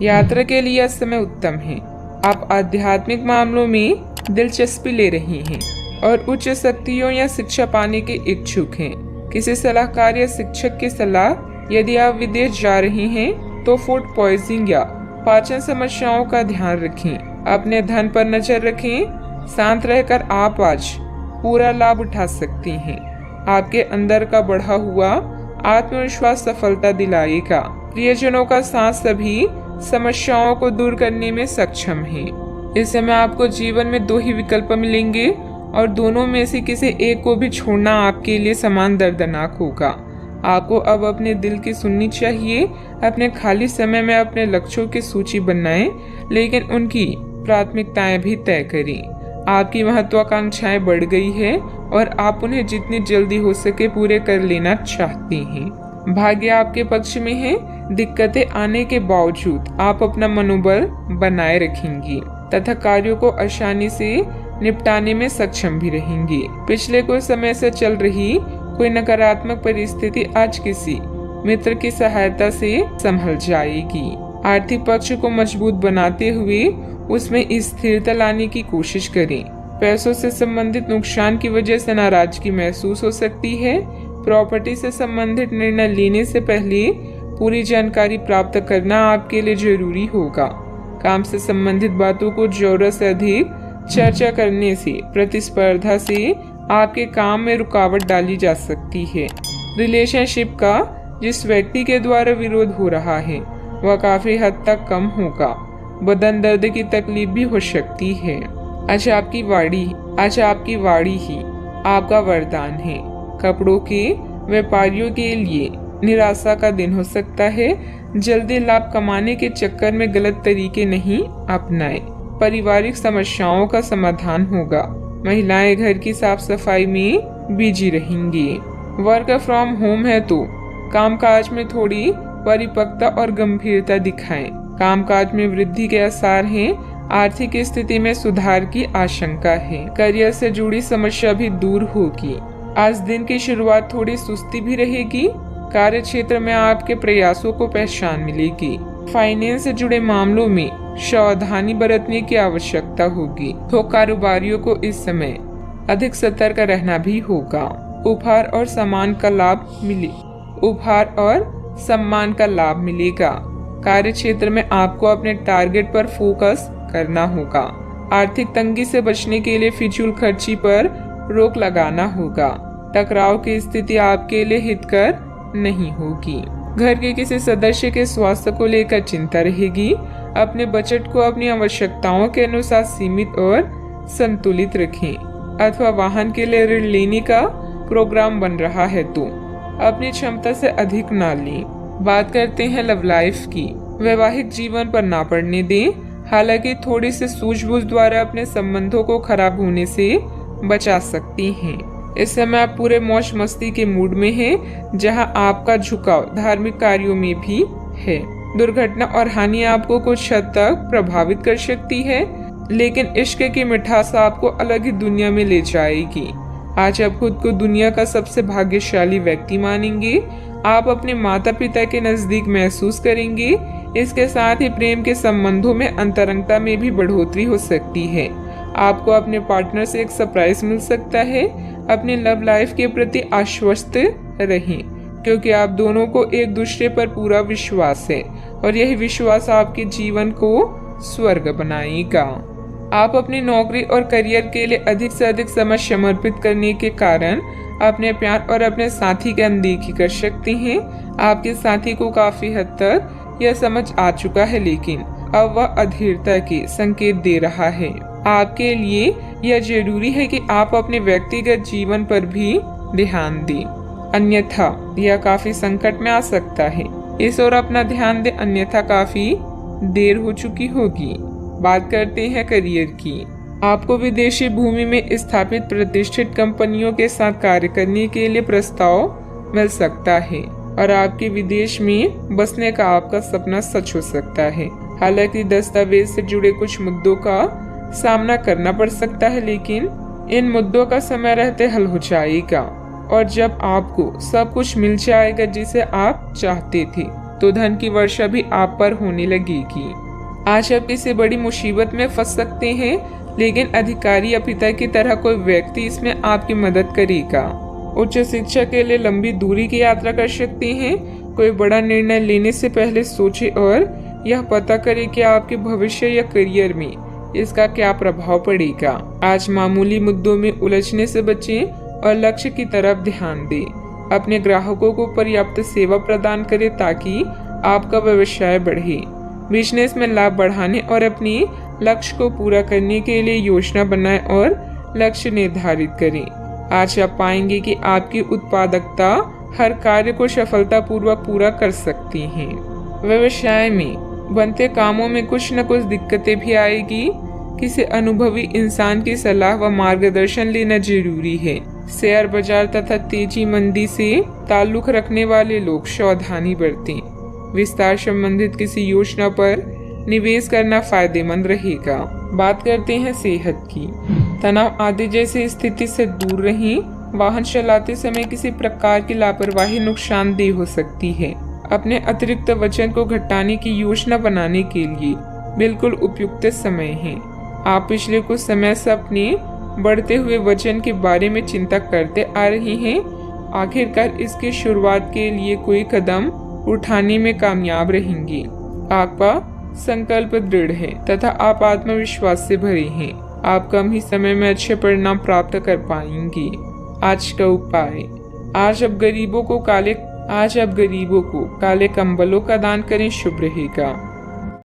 यात्रा के लिए यह समय उत्तम है। आप आध्यात्मिक मामलों में दिलचस्पी ले रही हैं और उच्च शक्तियों या शिक्षा पाने के इच्छुक हैं। किसी सलाहकार या शिक्षक की सलाह यदि आप विदेश जा रही हैं तो फूड पॉइजनिंग या पाचन समस्याओं का ध्यान रखें। अपने धन पर नजर रखें। शांत रहकर आप आज पूरा लाभ उठा सकती हैं। आपके अंदर का बढ़ा हुआ आत्मविश्वास सफलता दिलाएगा। प्रियजनों का साथ सभी समस्याओं को दूर करने में सक्षम है। इस समय आपको जीवन में 2 ही विकल्प मिलेंगे और दोनों में से किसी एक को भी छोड़ना आपके लिए समान दर्दनाक होगा। आपको अब अपने दिल की सुननी चाहिए। अपने खाली समय में अपने लक्ष्यों की सूची बनाएं, लेकिन उनकी प्राथमिकताएं भी तय करें। आपकी महत्वाकांक्षाएं बढ़ गई है और आप उन्हें जितनी जल्दी हो सके पूरे कर लेना चाहती हैं। भाग्य आपके पक्ष में है। दिक्कतें आने के बावजूद आप अपना मनोबल बनाए रखेंगी तथा कार्यों को आसानी से निपटाने में सक्षम भी रहेंगी। पिछले कुछ समय से चल रही कोई नकारात्मक परिस्थिति आज किसी मित्र की सहायता से संभल जाएगी। आर्थिक पक्ष को मजबूत बनाते हुए उसमें स्थिरता लाने की कोशिश करें। पैसों से संबंधित नुकसान की वजह से नाराजगी महसूस हो सकती है। प्रॉपर्टी से संबंधित निर्णय लेने से पहले पूरी जानकारी प्राप्त करना आपके लिए जरूरी होगा। काम से संबंधित बातों को जरूरत से अधिक चर्चा करने से प्रतिस्पर्धा से आपके काम में रुकावट डाली जा सकती है। रिलेशनशिप का जिस व्यक्ति के द्वारा विरोध हो रहा है वह काफी हद तक कम होगा। बदन दर्द की तकलीफ भी हो सकती है। आज आपकी वाड़ी ही आपका वरदान है। कपड़ों के व्यापारियों के लिए निराशा का दिन हो सकता है। जल्दी लाभ कमाने के चक्कर में गलत तरीके नहीं अपनाएं। पारिवारिक समस्याओं का समाधान होगा। महिलाएं घर की साफ सफाई में बिजी रहेंगी। वर्क फ्रॉम होम है तो कामकाज में थोड़ी परिपक्वता और गंभीरता दिखाएं। कामकाज में वृद्धि के आसार हैं। आर्थिक स्थिति में सुधार की आशंका है। करियर से जुड़ी समस्या भी दूर होगी। आज दिन की शुरुआत थोड़ी सुस्ती भी रहेगी। कार्य क्षेत्र में आपके प्रयासों को पहचान मिलेगी। फाइनेंस से जुड़े मामलों में सावधानी बरतने की आवश्यकता होगी। तो कारोबारियों को इस समय अधिक सतर्क रहना भी होगा। उपहार और सम्मान का लाभ मिलेगा। कार्य क्षेत्र में आपको अपने टारगेट पर फोकस करना होगा। आर्थिक तंगी से बचने के लिए फिजूल खर्ची पर रोक लगाना होगा। टकराव की स्थिति आपके लिए हितकर नहीं होगी। घर के किसी सदस्य के स्वास्थ्य को लेकर चिंता रहेगी। अपने बजट को अपनी आवश्यकताओं के अनुसार सीमित और संतुलित रखें। अथवा वाहन के लिए ऋण लेने का प्रोग्राम बन रहा है तो अपनी क्षमता से अधिक ना लें। बात करते हैं लव लाइफ की। वैवाहिक जीवन पर ना पड़ने दें। हालांकि थोड़ी सी सूझबूझ द्वारा अपने संबंधों को खराब होने से बचा सकती हैं। इस समय आप पूरे मौज मस्ती के मूड में हैं, जहां आपका झुकाव धार्मिक कार्यों में भी है। दुर्घटना और हानि आपको कुछ हद तक प्रभावित कर सकती है, लेकिन इश्क की मिठास आपको अलग ही दुनिया में ले जाएगी। आज आप खुद को दुनिया का सबसे भाग्यशाली व्यक्ति मानेंगे। आप अपने माता पिता के नजदीक महसूस करेंगे। इसके साथ ही प्रेम के संबंधों में अंतरंगता में भी बढ़ोतरी हो सकती है। आपको अपने पार्टनर से एक सरप्राइज मिल सकता है। अपने लव लाइफ के प्रति आश्वस्त रहें, क्योंकि आप दोनों को एक दूसरे पर पूरा विश्वास है और यही विश्वास आपके जीवन को स्वर्ग बनाएगा। आप अपनी नौकरी और करियर के लिए अधिक से अधिक समय समर्पित करने के कारण अपने प्यार और अपने साथी की अनदेखी कर सकते हैं। आपके साथी को काफी हद तक यह समझ आ चुका है, लेकिन अब वह अधीरता के संकेत दे रहा है। आपके लिए यह जरूरी है कि आप अपने व्यक्तिगत जीवन पर भी ध्यान दें, अन्यथा यह काफी संकट में आ सकता है। इस ओर अपना ध्यान दें, अन्यथा काफी देर हो चुकी होगी। बात करते हैं करियर की। आपको विदेशी भूमि में स्थापित प्रतिष्ठित कंपनियों के साथ कार्य करने के लिए प्रस्ताव मिल सकता है और आपके विदेश में बसने का आपका सपना सच हो सकता है। हालांकि दस्तावेज से जुड़े कुछ मुद्दों का सामना करना पड़ सकता है, लेकिन इन मुद्दों का समय रहते हल हो जाएगा और जब आपको सब कुछ मिल जाएगा जिसे आप चाहते थे, तो धन की वर्षा भी आप पर होने लगेगी। आज आप किसी बड़ी मुसीबत में फंस सकते हैं, लेकिन अधिकारी या पिता की तरह कोई व्यक्ति इसमें आपकी मदद करेगा। उच्च शिक्षा के लिए लंबी दूरी की यात्रा कर सकते हैं। कोई बड़ा निर्णय लेने से पहले सोचें और यह पता करें कि आपके भविष्य या करियर में इसका क्या प्रभाव पड़ेगा। आज मामूली मुद्दों में उलझने से बचें और लक्ष्य की तरफ ध्यान दें। अपने ग्राहकों को पर्याप्त सेवा प्रदान करें ताकि आपका व्यवसाय बढ़े। बिजनेस में लाभ बढ़ाने और अपनी लक्ष्य को पूरा करने के लिए योजना बनाएं और लक्ष्य निर्धारित करें। आज आप पाएंगे कि आपकी उत्पादकता हर कार्य को सफलतापूर्वक पूरा कर सकती है। व्यवसाय में बनते कामों में कुछ न कुछ दिक्कतें भी आएगी। किसी अनुभवी इंसान की सलाह व मार्गदर्शन लेना जरूरी है। शेयर बाजार तथा तेजी मंदी से ताल्लुक रखने वाले लोग सावधानी बरतें। विस्तार संबंधित किसी योजना पर निवेश करना फायदेमंद रहेगा। बात करते हैं सेहत की। तनाव आदि जैसी स्थिति से दूर रहें। वाहन चलाते समय किसी प्रकार की लापरवाही नुकसानदेह हो सकती है। अपने अतिरिक्त वजन को घटाने की योजना बनाने के लिए बिल्कुल उपयुक्त समय है। आप पिछले कुछ समय से अपने बढ़ते हुए वजन के बारे में चिंता करते आ रहे हैं। आखिरकार इसकी शुरुआत के लिए कोई कदम उठाने में कामयाब रहेंगे। आपका संकल्प दृढ़ है तथा आप आत्मविश्वास से भरे हैं। आप कम ही समय में अच्छे परिणाम प्राप्त कर पाएंगे। आज का उपाय, आज आप गरीबों को काले कंबलों का दान करें, शुभ रहेगा।